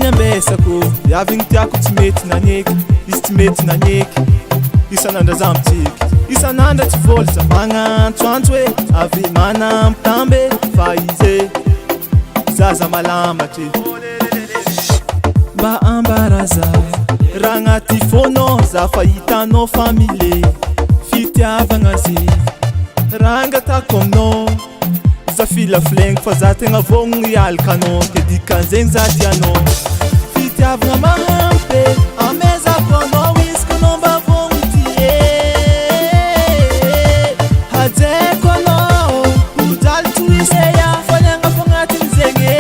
ny ambesako iavy gny tiako tsy mety naneky izy tsy mety naneky isan'andra za mitiky isan'andra tsy voly za magnantsoantso hoe avy manampitambe fa izy zaza malamatry mba ambaraza raha agnaty fônao za fa hitanao famile fitiavagna ze raha angatako aminao za filafilegny fa za tegna vôgno ialkanao ke dikan'zegny za tianao fitiavagna mahampy amezako anao iskanao mba vôgno tie hajeko anao hojaly toiseya faliagna fagnatin'zegny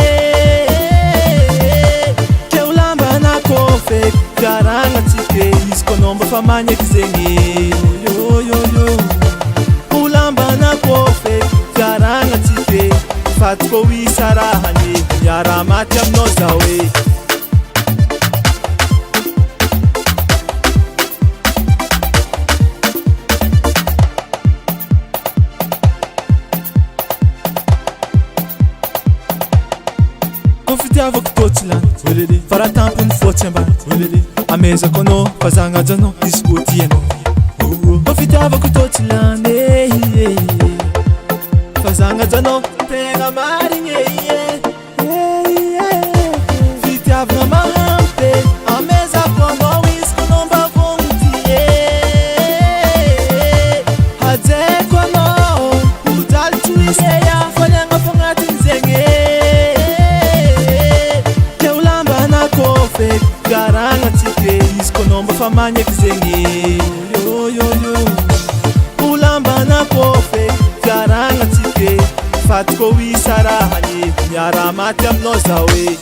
ke ho lambanako feky fiaragna tsike izy ko anao mba fa magneky zegny ho lambanako feky fiaragna tsike fatiko ho isarahany miara maty aminao za hoe fitiavako totsy lany fa raha tampony fôtsy ambany amezako anao fa zagnajanao izy ko tianao fitiavako totsy lany fa zagnajanao tegna marigny fitiavagna mahampy amezako anao izy ko anao mba vôgno tie hajeko anao hojaly toiseya faliagna fagnatin'zegny garagna tsike izy ko anao mba fa magneky zegny ho lambanako feky fiaragna tsike fatiko ho isarahany miara maty aminao za hoe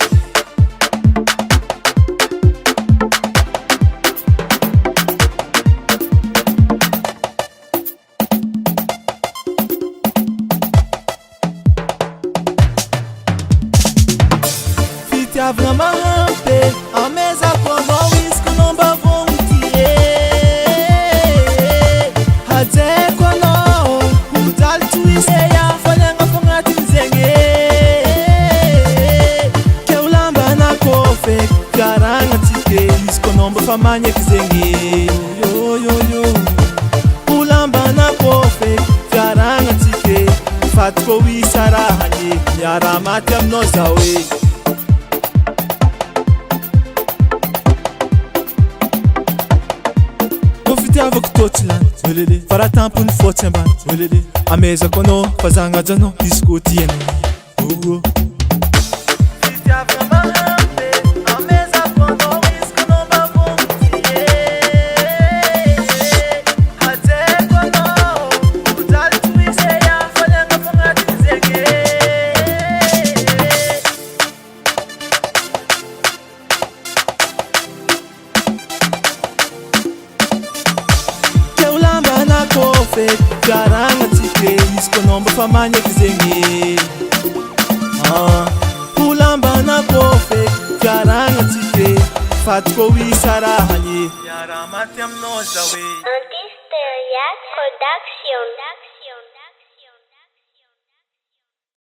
fitiavagna mahampy amezako anao izy ko anao mba vôgno tie hajeko anao hojaly toiseya faliagna fagnatin'zegny ke ho lambanako feky fiaragna tsike izy ko anao mba fa magneky zegny ho lambanako feky fiaragna tsike fatiko ho isarahany miara maty aminao za hoe fitiavako totsy lany fa raha tampony fôtsy ambany amezako anao fa zagnajanao izy ko tianao fitiavagna mahampy amezako anao izy ko anao mba vôgno tie hajeko anao hojaly toiseya faliagna fagnatin'zegny feky fiaragna tsike izy ko anao mba fa magneky zegny ho lambanako feky fiaragna tsike fatiko ho isarahany miara maty aminao za hoe Artiste Yacht Production.